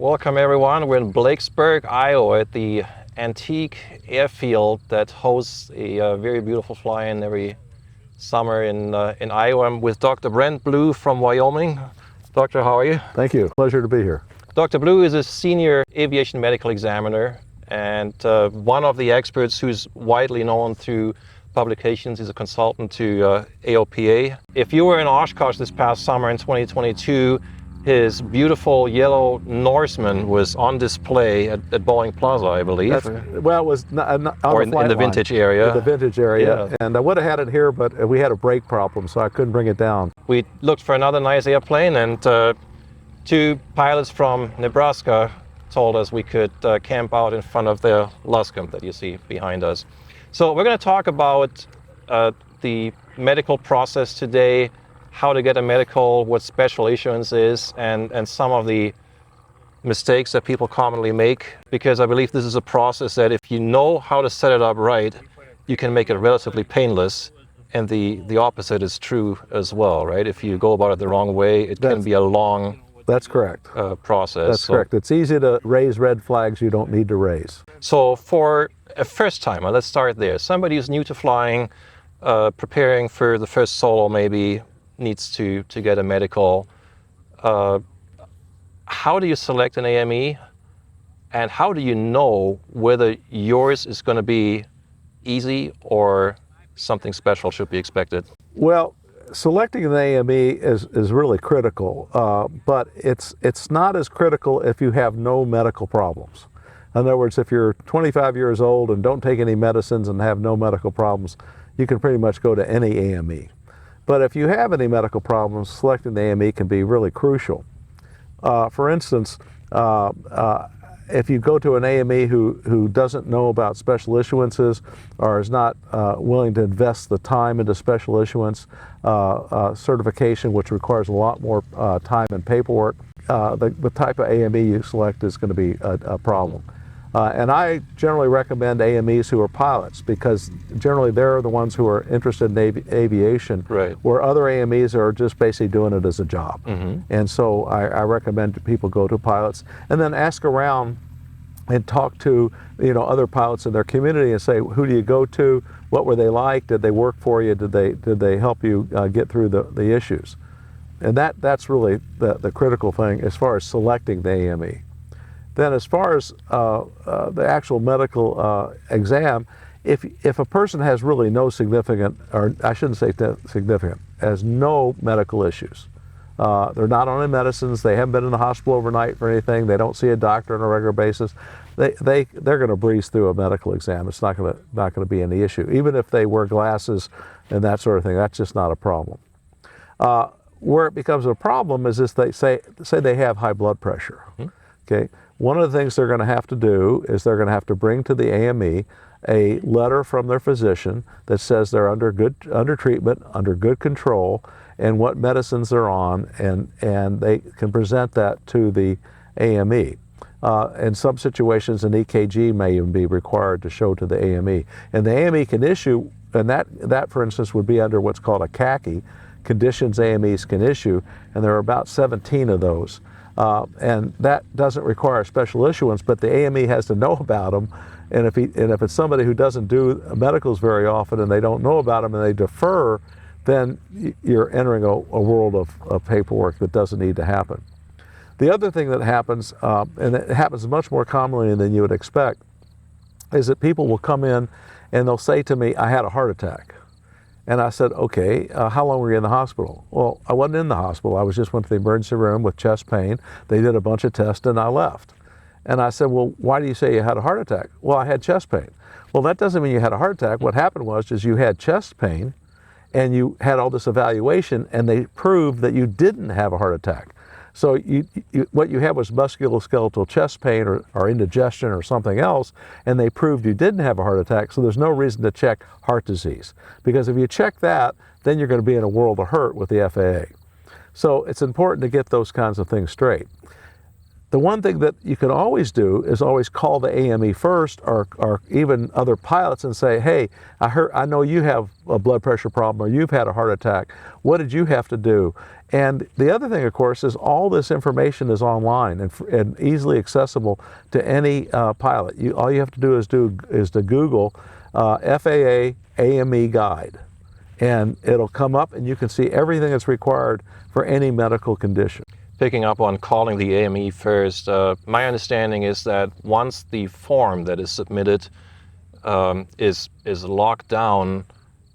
Welcome everyone. We're in Blakesburg, Iowa at the antique airfield that hosts a very beautiful fly-in every summer in Iowa. I'm with Dr. Brent Blue from Wyoming. Doctor, how are you? Thank you. Pleasure to be here. Dr. Blue is a Senior Aviation Medical Examiner and one of the experts who's widely known through publications. He's a consultant to AOPA. If you were in Oshkosh this past summer in 2022, his beautiful yellow Norseman was on display at Boeing Plaza, I believe. It was on or in the vintage area. In the vintage area. Yeah. And I would have had it here, but we had a brake problem, so I couldn't bring it down. We looked for another nice airplane, and two pilots from Nebraska told us we could camp out in front of the Luscombe that you see behind us. So we're going to talk about the medical process today, how to get a medical, what special issuance is, and some of the mistakes that people commonly make, because I believe this is a process that if you know how to set it up right, you can make it relatively painless, and the opposite is true as well, right? If you go about it the wrong way, it can be a long That's correct. process. That's correct. It's easy to raise red flags you don't need to raise. So for a first timer, let's start there. Somebody who's new to flying, preparing for the first solo maybe, needs to get a medical. How do you select an AME, and how do you know whether yours is going to be easy or something special should be expected? Well, selecting an AME is really critical, but it's not as critical if you have no medical problems. In other words, if you're 25 years old and don't take any medicines and have no medical problems, you can pretty much go to any AME. But if you have any medical problems, selecting the AME can be really crucial. For instance, if you go to an AME who doesn't know about special issuances or is not willing to invest the time into special issuance certification, which requires a lot more time and paperwork, the type of AME you select is going to be a problem. And I generally recommend AMEs who are pilots, because generally they're the ones who are interested in aviation, right, where other AMEs are just basically doing it as a job. Mm-hmm. And so I recommend people go to pilots and then ask around and talk to other pilots in their community and say, who do you go to? What were they like? Did they work for you? Did they help you get through the issues? And that's really the critical thing as far as selecting the AME. Then as far as the actual medical exam, if a person has really no significant, or I shouldn't say significant, has no medical issues, they're not on any medicines, they haven't been in the hospital overnight for anything, they don't see a doctor on a regular basis, they're going to breeze through a medical exam. It's not going to be any issue. Even if they wear glasses and that sort of thing, that's just not a problem. Where it becomes a problem is if they say they have high blood pressure. Mm-hmm. Okay. One of the things they're going to have to do is they're going to have to bring to the AME a letter from their physician that says they're under treatment, under good control, and what medicines they're on, and they can present that to the AME. In some situations, an EKG may even be required to show to the AME. And the AME can issue, and that for instance would be under what's called a CACI, conditions AMEs can issue, and there are about 17 of those. And that doesn't require special issuance, but the AME has to know about them. And if it's somebody who doesn't do medicals very often and they don't know about them and they defer, then you're entering a world of paperwork that doesn't need to happen. The other thing that happens, and it happens much more commonly than you would expect, is that people will come in and they'll say to me, I had a heart attack. And I said, okay, how long were you in the hospital? Well, I wasn't in the hospital. I went to the emergency room with chest pain. They did a bunch of tests and I left. And I said, well, why do you say you had a heart attack? Well, I had chest pain. Well, that doesn't mean you had a heart attack. What happened was you had chest pain and you had all this evaluation and they proved that you didn't have a heart attack. So what you had was musculoskeletal chest pain or indigestion or something else, and they proved you didn't have a heart attack, so there's no reason to check heart disease. Because if you check that, then you're going to be in a world of hurt with the FAA. So it's important to get those kinds of things straight. The one thing that you can always do is always call the AME first, or even other pilots, and say, hey, I know you have a blood pressure problem, or you've had a heart attack. What did you have to do? And the other thing, of course, is all this information is online and easily accessible to any pilot. All you have to do is to Google FAA AME guide, and it'll come up, and you can see everything that's required for any medical condition. Picking up on calling the AME first, my understanding is that once the form that is submitted is locked down,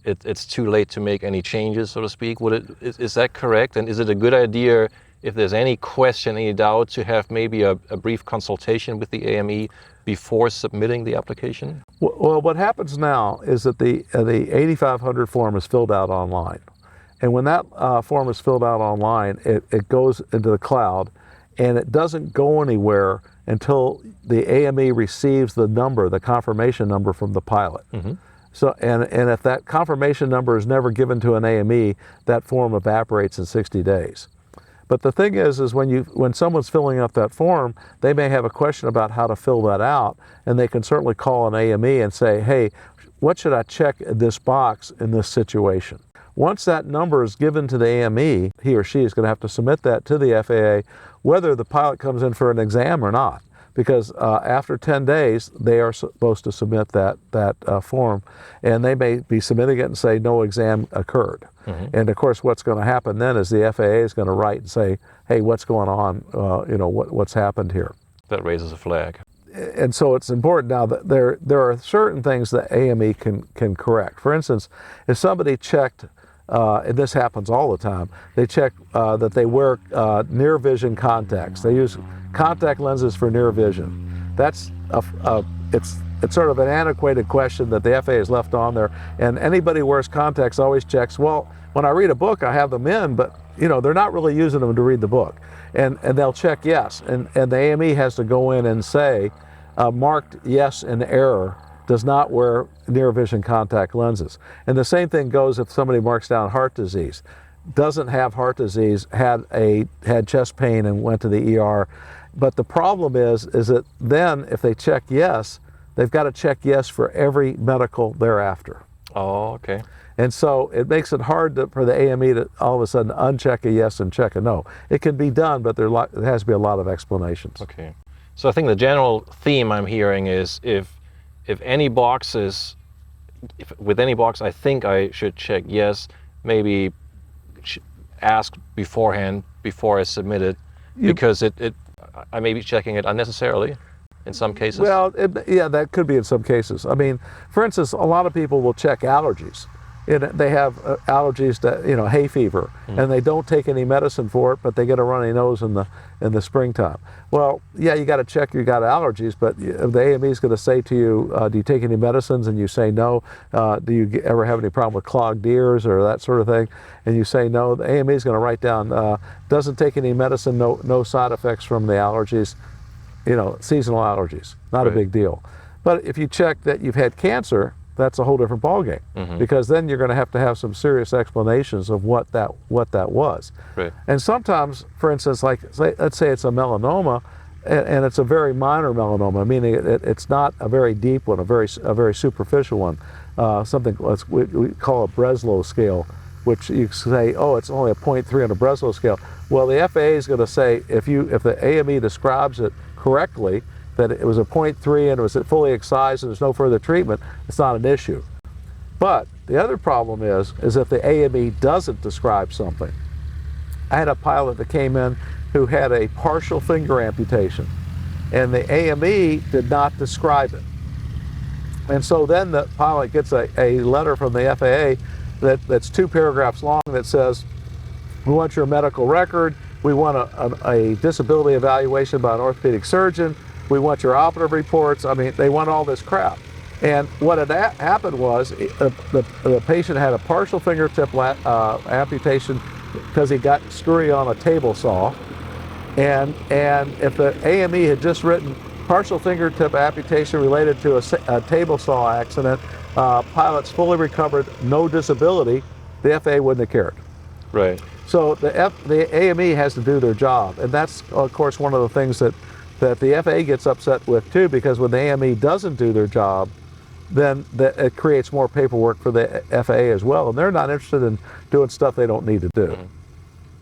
it's too late to make any changes, so to speak. Is that correct? And is it a good idea, if there's any question, any doubt, to have maybe a brief consultation with the AME before submitting the application? Well, what happens now is that the 8500 form is filled out online. And when that form is filled out online, it goes into the cloud, and it doesn't go anywhere until the AME receives the number, the confirmation number from the pilot. Mm-hmm. So, and if that confirmation number is never given to an AME, that form evaporates in 60 days. But the thing is when someone's filling out that form, they may have a question about how to fill that out, and they can certainly call an AME and say, hey, what should I check in this box in this situation? Once that number is given to the AME, he or she is going to have to submit that to the FAA, whether the pilot comes in for an exam or not. Because after 10 days, they are supposed to submit that form, and they may be submitting it and say no exam occurred. Mm-hmm. And of course, what's going to happen then is the FAA is going to write and say, hey, what's going on? What's happened here? That raises a flag. And so it's important now that there are certain things that AME can correct. For instance, if somebody checked, and this happens all the time, they check that they wear near vision contacts. They use contact lenses for near vision. That's it's sort of an antiquated question that the FAA has left on there. And anybody who wears contacts always checks, well, when I read a book, I have them in, but they're not really using them to read the book. And they'll check yes. And the AME has to go in and say, marked yes in error, does not wear near vision contact lenses. And the same thing goes if somebody marks down heart disease. Doesn't have heart disease, had chest pain and went to the ER. But the problem is that then if they check yes, they've got to check yes for every medical thereafter. Oh, okay. And so it makes it hard for the AME to all of a sudden uncheck a yes and check a no. It can be done, but there has to be a lot of explanations. Okay. So I think the general theme I'm hearing is if any boxes, with any box I think I should check yes, maybe ask beforehand before I submit it, because I may be checking it unnecessarily in some cases. Well, yeah, that could be in some cases. I mean, for instance, a lot of people will check allergies. They have allergies to hay fever, and they don't take any medicine for it, but they get a runny nose in the springtime. Well, yeah, you got to check you got allergies, but the AME is going to say to you, do you take any medicines? And you say no. Do you ever have any problem with clogged ears or that sort of thing? And you say no. The AME is going to write down, doesn't take any medicine, no side effects from the allergies, seasonal allergies, not a big deal. But if you check that you've had cancer, that's a whole different ballgame, because then you're going to have some serious explanations of what that was. Right. And sometimes, for instance, let's say it's a melanoma, and it's a very minor melanoma, meaning it's not a very deep one, a very superficial one, something we call a Breslow scale, which you say, oh, it's only a 0.3 on a Breslow scale. Well, the FAA is going to say if the AME describes it correctly, that it was a 0.3 and it was fully excised and there's no further treatment, it's not an issue. But the other problem is if the AME doesn't describe something. I had a pilot that came in who had a partial finger amputation, and the AME did not describe it. And so then the pilot gets a letter from the FAA that's 2 paragraphs long that says, we want your medical record, we want a disability evaluation by an orthopedic surgeon, we want your operative reports. I mean, they want all this crap. And what had happened was the patient had a partial fingertip amputation because he got screwy on a table saw. And if the AME had just written partial fingertip amputation related to a table saw accident, pilots fully recovered, no disability, the FAA wouldn't have cared. Right. So the AME has to do their job. And that's, of course, one of the things that that the FAA gets upset with too, because when the AME doesn't do their job, then it creates more paperwork for the FAA as well, and they're not interested in doing stuff they don't need to do. Mm-hmm.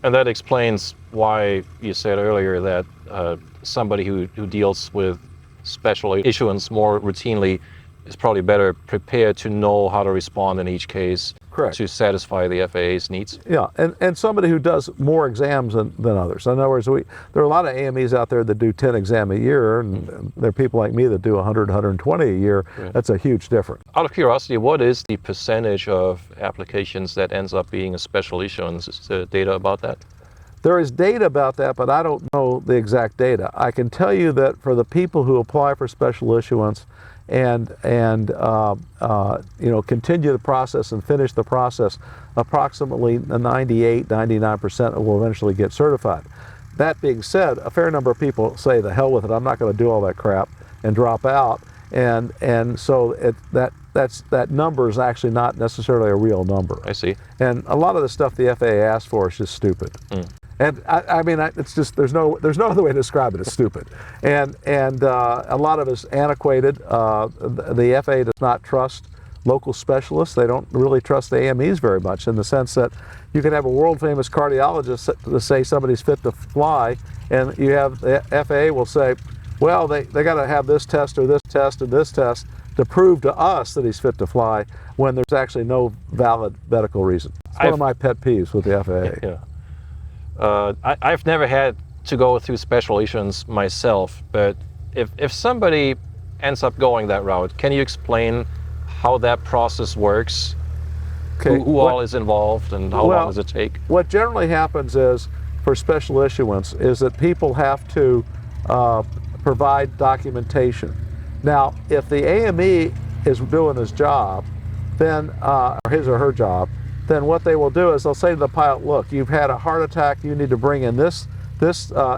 And that explains why you said earlier that somebody who deals with special issuance more routinely is probably better prepared to know how to respond in each case. Correct. To satisfy the FAA's needs. Yeah, and somebody who does more exams than others. In other words, there are a lot of AMEs out there that do 10 exams a year, and there are people like me that do 100, 120 a year. Right. That's a huge difference. Out of curiosity, what is the percentage of applications that ends up being a special issuance? Is there data about that? There is data about that, but I don't know the exact data. I can tell you that for the people who apply for special issuance and continue the process and finish the process, approximately 98, 99% will eventually get certified. That being said, a fair number of people say, the hell with it, I'm not going to do all that crap, and drop out, and so that number is actually not necessarily a real number. I see. And a lot of the stuff the FAA asks for is just stupid. And I mean, it's just, there's no other way to describe it. It's stupid, and a lot of it's antiquated. The FAA does not trust local specialists. They don't really trust the AMEs very much, in the sense that you can have a world famous cardiologist to say somebody's fit to fly, and you have the FAA will say, well, they got to have this test or this test or this test to prove to us that he's fit to fly, when there's actually no valid medical reason. It's one of my pet peeves with the FAA. Yeah. I've never had to go through special issuance myself, but if somebody ends up going that route, can you explain how that process works? Okay. Who all is involved, and how long does it take? What generally happens is, for special issuance, is that people have to provide documentation. Now, if the AME is doing his job, then, or his or her job, then what they will do is they'll say to the pilot, look, you've had a heart attack, you need to bring in this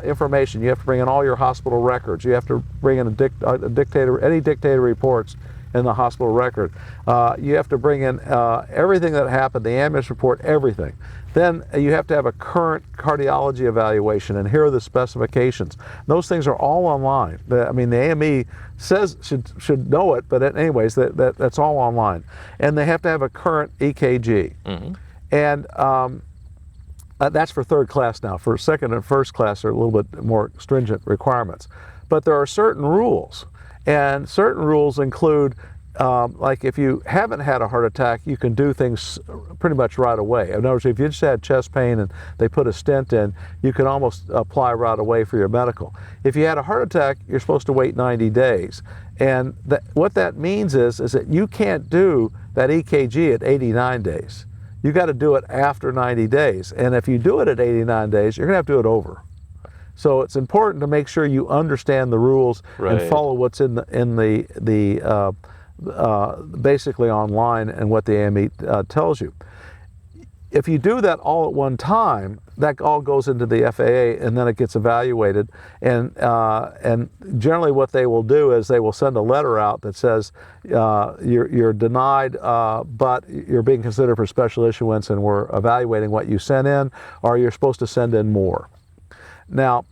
information. You have to bring in all your hospital records. You have to bring in any dictator reports in the hospital record. You have to bring in everything that happened, the ambulance report, everything. Then you have to have a current cardiology evaluation, and here are the specifications. Those things are all online. I mean, the AME says should know it, but anyways, that's all online. And they have to have a current EKG. Mm-hmm. And that's for third class now. For second and first class are a little bit more stringent requirements. But there are certain rules, and certain rules include like if you haven't had a heart attack, you can do things pretty much right away. In other words, if you just had chest pain and they put a stent in, you can almost apply right away for your medical. If you had a heart attack, you're supposed to wait 90 days. And what that means is that you can't do that EKG at 89 days. You got to do it after 90 days. And if you do it at 89 days, you're going to have to do it over. So it's important to make sure you understand the rules and follow what's in the basically online and what the AME tells you. If you do that all at one time, that all goes into the FAA, and then it gets evaluated. And generally, what they will do is they will send a letter out that says you're denied, but you're being considered for special issuance, and we're evaluating what you sent in, or you're supposed to send in more. Now,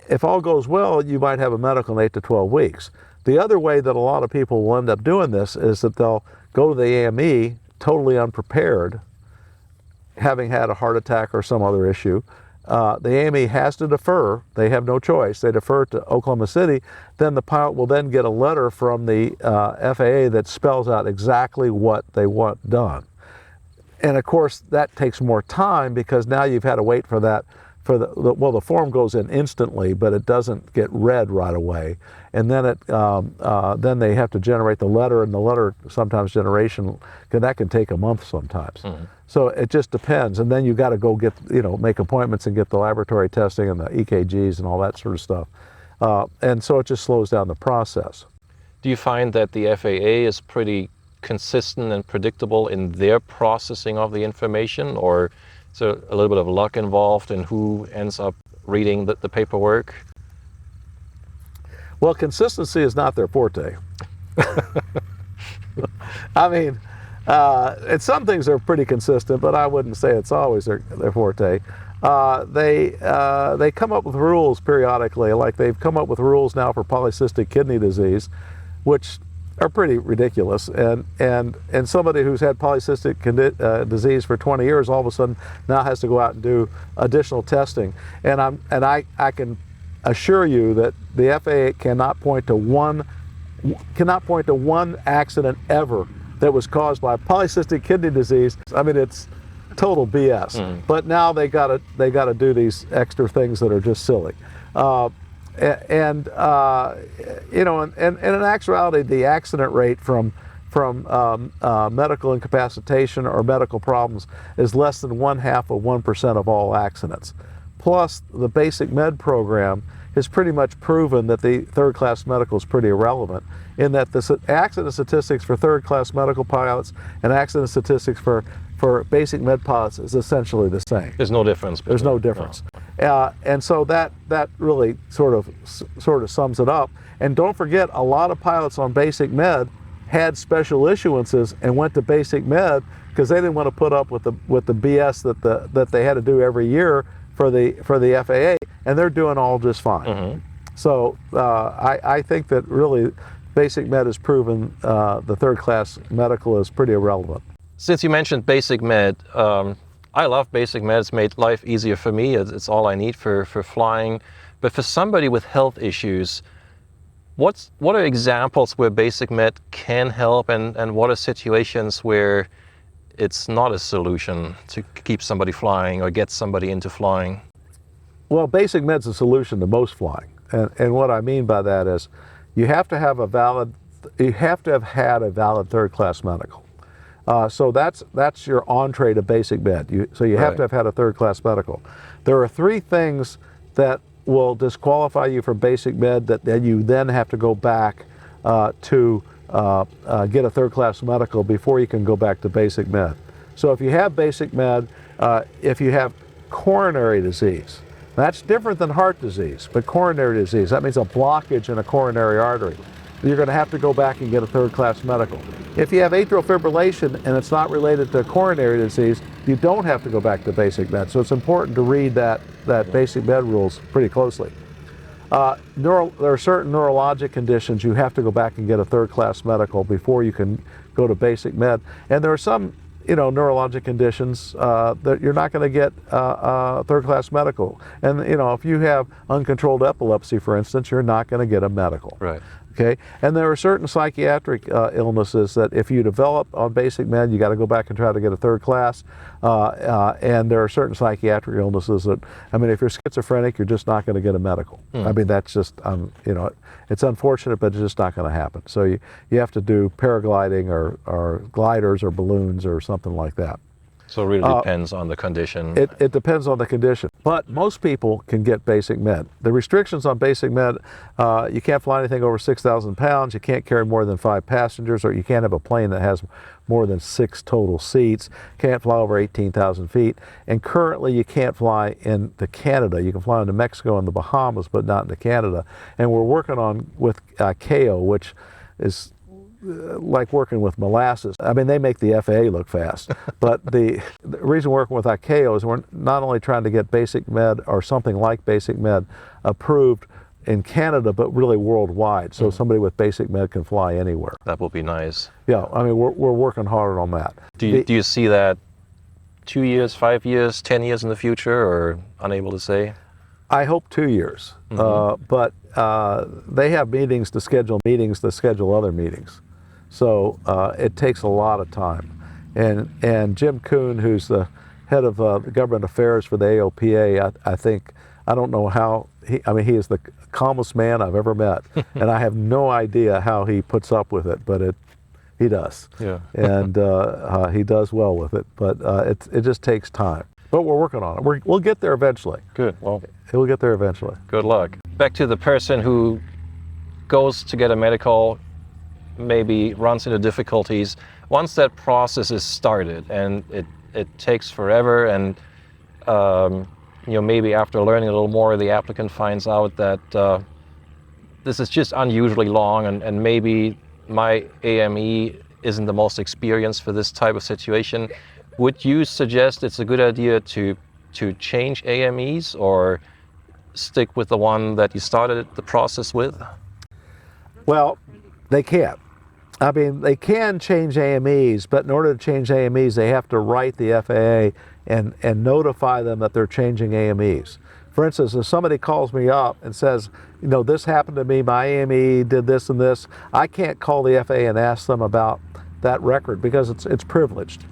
if all goes well, you might have a medical in 8 to 12 weeks. The other way that a lot of people will end up doing this is that they'll go to the AME totally unprepared, having had a heart attack or some other issue. The AME has to defer. They have no choice. They defer to Oklahoma City. Then the pilot will then get a letter from the FAA that spells out exactly what they want done. And of course, that takes more time, because now you've had to wait for that. The form goes in instantly, but it doesn't get read right away. And then then they have to generate the letter, and the letter sometimes generation that can take a month sometimes. Mm-hmm. So it just depends. And then you got to go get make appointments and get the laboratory testing and the EKGs and all that sort of stuff. And so it just slows down the process. Do you find that the FAA is pretty consistent and predictable in their processing of the information, or is there a little bit of luck involved in who ends up reading the paperwork? Well, consistency is not their forte. I mean, some things are pretty consistent, but I wouldn't say it's always their forte. they come up with rules periodically, like they've come up with rules now for polycystic kidney disease, which are pretty ridiculous. And somebody who's had polycystic disease for 20 years all of a sudden now has to go out and do additional testing. And I can assure you that the FAA cannot point to one accident ever that was caused by polycystic kidney disease. I mean, it's total BS. But now they gotta do these extra things that are just silly. In actuality, the accident rate from medical incapacitation or medical problems is less than 0.5% of all accidents. Plus, the basic med program has pretty much proven that the third-class medical is pretty irrelevant, in that the accident statistics for third-class medical pilots and accident statistics for basic med pilots is essentially the same. There's no difference. There's no difference. And so that really sort of sums it up. And don't forget, a lot of pilots on basic med had special issuances and went to basic med because they didn't want to put up with the BS that they had to do every year for the FAA, and they're doing all just fine. So I think that really basic med has proven the third class medical is pretty irrelevant. Since you mentioned basic med, I love basic med. It's made life easier for me. It's all I need for flying. But for somebody with health issues, what are examples where basic med can help, and what are situations where it's not a solution to keep somebody flying or get somebody into flying? Well, basic med's a solution to most flying. And what I mean by that is you have to have had a valid third class medical. So that's your entree to basic med. So you have to have had a third class medical. There are 3 things that will disqualify you from basic med that you then have to go back to get a third class medical before you can go back to basic med. So if you have basic med, if you have coronary disease, that's different than heart disease, but coronary disease, that means a blockage in a coronary artery. You're going to have to go back and get a third class medical. If you have atrial fibrillation and it's not related to coronary disease, you don't have to go back to basic med. So it's important to read that basic med rules pretty closely. There are certain neurologic conditions you have to go back and get a third class medical before you can go to basic med. And there are some neurologic conditions that you're not going to get third class medical. And if you have uncontrolled epilepsy, for instance, you're not going to get a medical. Right. Okay, and there are certain psychiatric illnesses that if you develop on basic med, you got to go back and try to get a third class. And there are certain psychiatric illnesses that, I mean, if you're schizophrenic, you're just not going to get a medical. I mean, that's just, it's unfortunate, but it's just not going to happen. So you have to do paragliding or gliders or balloons or something like that. So it really depends on the condition. It depends on the condition, but most people can get basic med. The restrictions on basic med, you can't fly anything over 6,000 pounds, you can't carry more than 5 passengers, or you can't have a plane that has more than 6 total seats, can't fly over 18,000 feet, and currently you can't fly into Canada. You can fly into Mexico and the Bahamas, but not into Canada. And we're working on with KO, which is like working with molasses. I mean, they make the FAA look fast, but the reason we're working with ICAO is we're not only trying to get basic med or something like basic med approved in Canada, but really worldwide, so somebody with basic med can fly anywhere. That will be nice. Yeah, I mean, we're working hard on that. Do you see that 2 years, 5 years, 10 years in the future, or unable to say? I hope 2 years, but they have meetings to schedule other meetings. So it takes a lot of time. And Jim Kuhn, who's the head of government affairs for the AOPA, I don't know how, he is the calmest man I've ever met. And I have no idea how he puts up with it, but he does. Yeah. And he does well with it, but it just takes time. But we're working on it. We'll get there eventually. Good. Well, we'll get there eventually. Good luck. Back to the person who goes to get a medical, maybe runs into difficulties. Once that process is started, and it takes forever, and maybe after learning a little more, the applicant finds out that this is just unusually long, and maybe my AME isn't the most experienced for this type of situation. Would you suggest it's a good idea to to change AMEs or stick with the one that you started the process with? Well, they can't. I mean, they can change AMEs, but in order to change AMEs, they have to write the FAA and notify them that they're changing AMEs. For instance, if somebody calls me up and says, you know, this happened to me, my AME did this and this, I can't call the FAA and ask them about that record because it's privileged.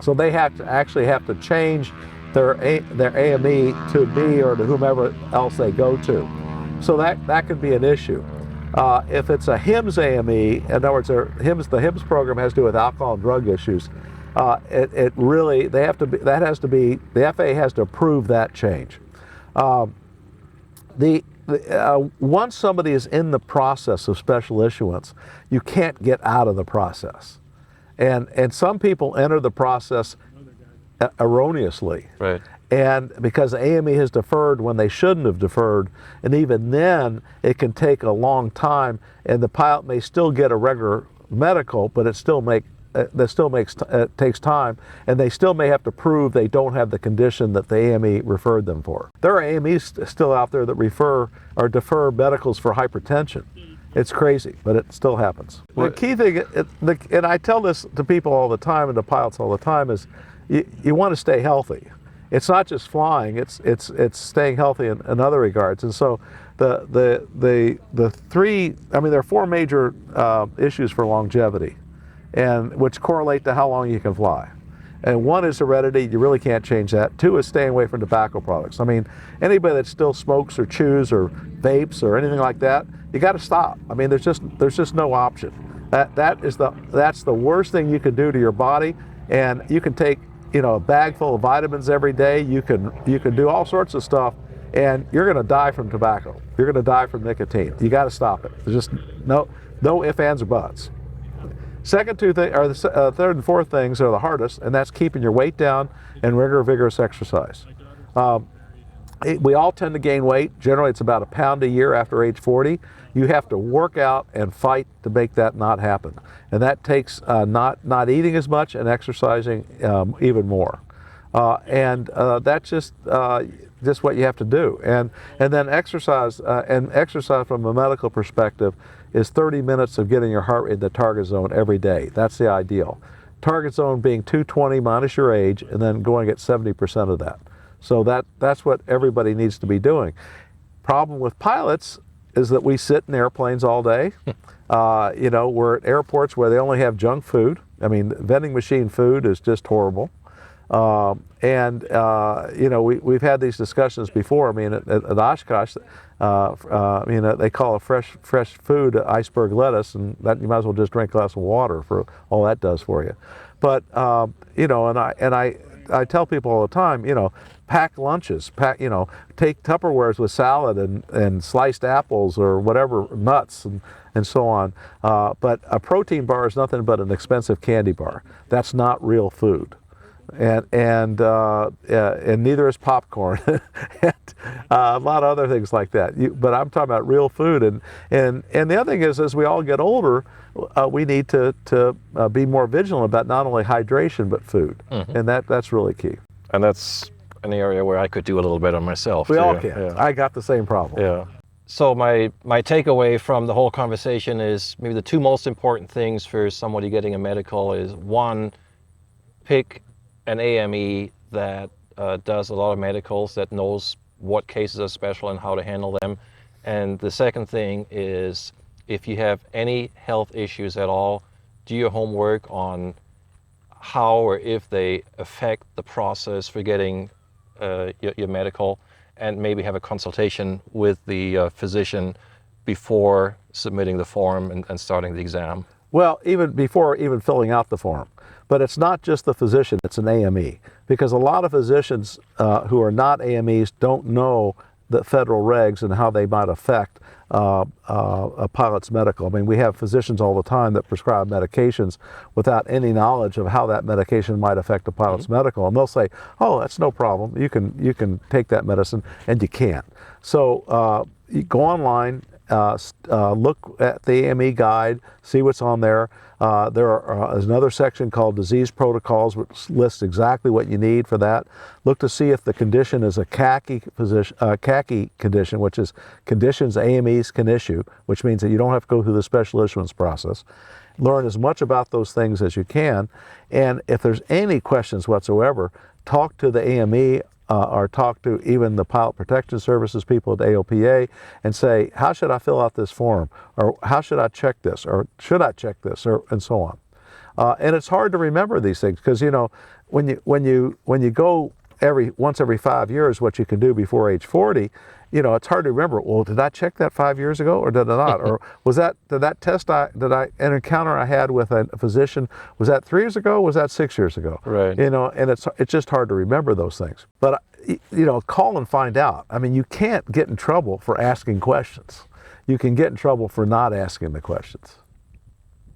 So they actually have to change their AME to me or to whomever else they go to. So that could be an issue. If it's a HIMSS AME, in other words, the HIMSS program has to do with alcohol and drug issues. The FAA has to approve that change. Once somebody is in the process of special issuance, you can't get out of the process. And some people enter the process erroneously. Right. And because the AME has deferred when they shouldn't have deferred, and even then it can take a long time, and the pilot may still get a regular medical, but it takes time, and they still may have to prove they don't have the condition that the AME referred them for. There are AMEs still out there that refer or defer medicals for hypertension. It's crazy, but it still happens. The key thing, and I tell this to people all the time and to pilots all the time, is you want to stay healthy. It's not just flying; it's staying healthy in other regards. And so there are four major issues for longevity, and which correlate to how long you can fly. And one is heredity; you really can't change that. Two is staying away from tobacco products. I mean, anybody that still smokes or chews or vapes or anything like that, you got to stop. I mean, there's just no option. That's the worst thing you can do to your body. And you can take, you know, a bag full of vitamins every day. You can do all sorts of stuff, and you're going to die from tobacco. You're going to die from nicotine. You got to stop it. There's just no ifs, ands, or buts. Second two things, or the third and fourth things are the hardest, and that's keeping your weight down and vigorous exercise. We all tend to gain weight. Generally, it's about a pound a year after age 40. You have to work out and fight to make that not happen. And that takes not eating as much and exercising even more. That's just what you have to do. And then exercise from a medical perspective is 30 minutes of getting your heart rate in the target zone every day. That's the ideal. Target zone being 220 minus your age, and then going at 70% of that. So that's what everybody needs to be doing. Problem with pilots is that we sit in airplanes all day. You know, we're at airports where they only have junk food. I mean, vending machine food is just horrible. You know, we've had these discussions before. I mean, at Oshkosh, you know, they call a fresh food iceberg lettuce, and that you might as well just drink a glass of water for all that does for you. But you know, and I tell people all the time, you know, pack lunches, you know, take Tupperwares with salad and sliced apples or whatever, nuts and so on. But a protein bar is nothing but an expensive candy bar. That's not real food. And neither is popcorn and a lot of other things like that. But I'm talking about real food. And the other thing is, as we all get older, we need to be more vigilant about not only hydration but food. Mm-hmm. And that's really key. And that's an area where I could do a little better myself. We too. all can. Yeah. I got the same problem. Yeah. So my takeaway from the whole conversation is maybe the two most important things for somebody getting a medical is, one, pick an AME that does a lot of medicals, that knows what cases are special and how to handle them. And the second thing is, if you have any health issues at all, do your homework on how or if they affect the process for getting your medical, and maybe have a consultation with the physician before submitting the form and starting the exam. Well, even before filling out the form. But it's not just the physician, it's an AME. Because a lot of physicians who are not AMEs don't know the federal regs and how they might affect a pilot's medical. I mean, we have physicians all the time that prescribe medications without any knowledge of how that medication might affect a pilot's mm-hmm. medical. And they'll say, oh, that's no problem. You can take that medicine, and you can't. So you go online, look at the AME guide, see what's on there. There's another section called Disease Protocols, which lists exactly what you need for that. Look to see if the condition is a khaki condition, which is conditions AMEs can issue, which means that you don't have to go through the special issuance process. Learn as much about those things as you can, and if there's any questions whatsoever, talk to the AME or talk to even the Pilot Protection Services people at AOPA and say, how should I fill out this form? Or how should I check this? Or should I check this? Or, and so on. And it's hard to remember these things because, you know, when you go once every 5 years, what you can do before age 40, you know, it's hard to remember, well, did I check that 5 years ago or did I not? Or did that test an encounter I had with a physician, was that 3 years ago? Was that 6 years ago? Right. You know, and it's just hard to remember those things. But, you know, call and find out. I mean, you can't get in trouble for asking questions. You can get in trouble for not asking the questions.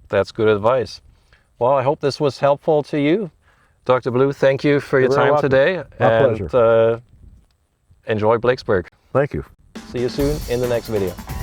That's good advice. Well, I hope this was helpful to you. Dr. Blue, thank you for your time today. My pleasure. Enjoy Blakesburg. Thank you. See you soon in the next video.